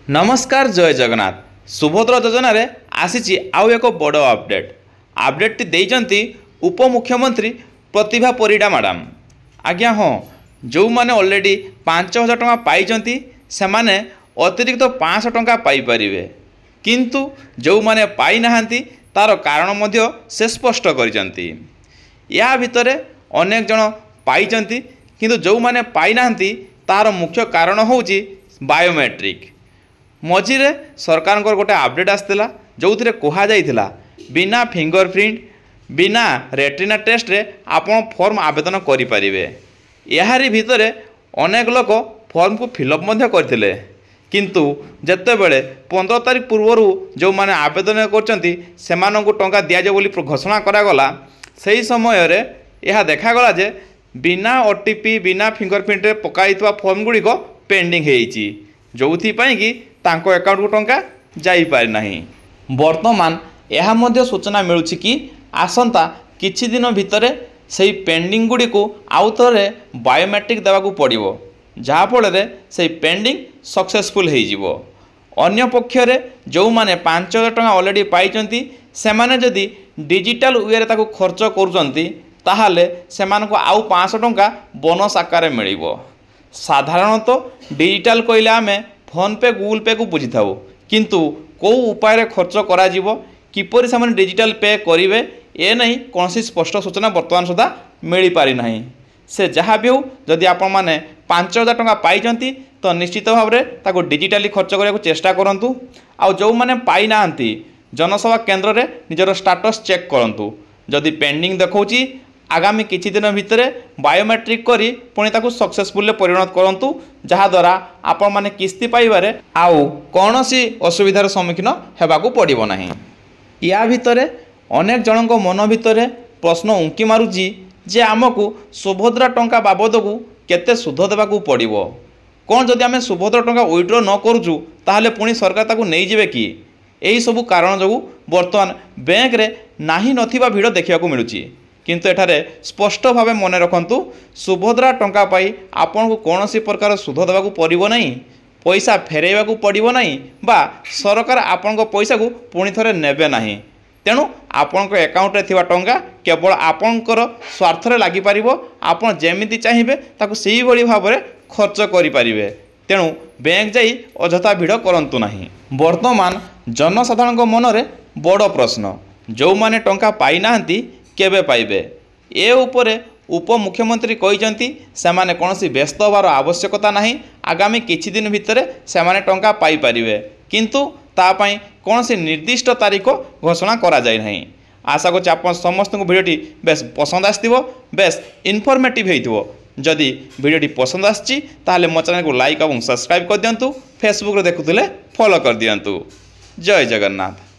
नमस्कार जय जगन्नाथ। सुभद्रा योजन आसी आउ एक बड़ अपडेट देती उपमुख्यमंत्री प्रतिभा परिडा मैडम। आज्ञा हाँ, जो मैंने ऑलरेडी 5,000 टंका पाई से माने अतिरिक्त 500 टंका पाइपर, किंतु जो मैंने पाई नाहांती तार कारण मध्य से स्पष्ट करिसेंती। या भितरे अनेक जन पाई किंतु जो मैंने पाई नाहांती तार मुख्य कारण होउची बायोमेट्रिक। मझिरे सरकार गोटे अपडेट आसला जो थे कहुला बिना फिंगरप्रिंट बिना रेटिना टेस्ट रे आपण फॉर्म आवेदन करें। यारी भितर अनेक लोक फॉर्म को फिलअप करते, किंतु जितेबले 15 तारीख पूर्व जो मैंने आवेदन कर टंका दिजाव बोली घोषणा करागला, से समय यह देखागला जे बिना ओटीपी बिना फिंगरप्रिंट रे पकाई फॉर्म गुड़िक पेंडिंग होती, जो कि तांको अकाउंट को टंका जाई पारि नाही। वर्तमान यह मध्य सूचना मिलुछि कि आसंता किछि दिन भितर से पेंडिंग गुड़ी को आउ थे बायोमेट्रिक देवाकू पड़िबो, जहा फल से पेंडिंग सक्सेसफुल हो जिवो। अन्य पक्षरे जो माने 5,000 टंका ऑलरेडी पाई से माने जदि डिजिटल वे ताकू खर्च करुचंती ताहाले सेमानकू आउ 500 टंका बोनस आकार मिलिबो। साधारणतः डिजिटल कहले आमे फोन पे गूगल पे को बुझी था, किंतु कौ उपाय खर्च करा किपरि से डिजिटल पे करेंगे ए नहीं कौन स्पष्ट सूचना बर्तमान सुधा मिल पारि नहीं। से जहाँ भी हो जदि आपण मैंने 5,000 टंका पाई तो निश्चित भाव में डिजिटाली खर्च करने को चेष्टा करूँ। आउ जो मैंने पाई ना जनसेवा केन्द्र में निजर स्टाटस चेक करूँ, जदि पेंडिंग देखौची आगामी किछि दिन भितर बायोमेट्रिक करी पुणी ताकू सक्सेसफुल परिणत करूँ, जहाद्वारा आपण मैंने किस्ती पाइबारे आउ कौन सी असुविधार सम्मुखीन होगाकू पड़ो ना। या भितर अनेक जनों मन भितर प्रश्न उंकी मारुची जे आमको सुभद्रा टंका बाबद को केते सुध देवाकू पड़ो, कौन जदि आम सुभद्रा टंका विड्रो न करूँ ताहले पुणी सरकार ताकू नहीं जिवे कि। यही सबू कारण जो बर्तमान बैंक रे नाही नथिबा भिड़ देखा मिलूँ, किंतु एठारे स्पष्ट भाव मन रखु सुभद्रा टंका पाई आपन को कौन सी प्रकार सुध देवाकू पड़ो नहीं, पैसा फेरैवाकू पड़ो नहीं, बा सरकार आपण पैसा को पुणी थरे नेबे नहीं। तेणु आपण अकाउंट रे थिबा टंका केवल आपणकर स्वार्थ रे लागि पारिबो, आपण जेमिति चाहिए ताकू सेही भली भाव रे खर्च करि पारिबे। तेणु बैंक जाई अजथा भिड़ करंतु नहीं। वर्तमान जनसाधारण मन रे बड़ प्रश्न, जो माने टंका पाई नाहंती केबे पाइबे, ए उपरे उपमुख्यमंत्री कहिसंती से माने कोनोसी व्यस्त होवार आवश्यकता नहीं, आगामी किछि दिन भितर से माने टंका पाई परिबे, किंतु तापाई कोनोसी निर्दिष्ट तारीख घोषणा करा जाय नहीं। आशा करछि आपण समस्त को भिडियोटी बेस पसंद आस्तिबो, बेस इनफॉर्मेटिव हेइतिबो। जदि भिडियोटी पसंद आछि ताहले मो चैनल को लाइक और सब्सक्राइब कर दियंतु, फेसबुक रे देखुथिले फॉलो कर दियंतु। जय जगन्नाथ।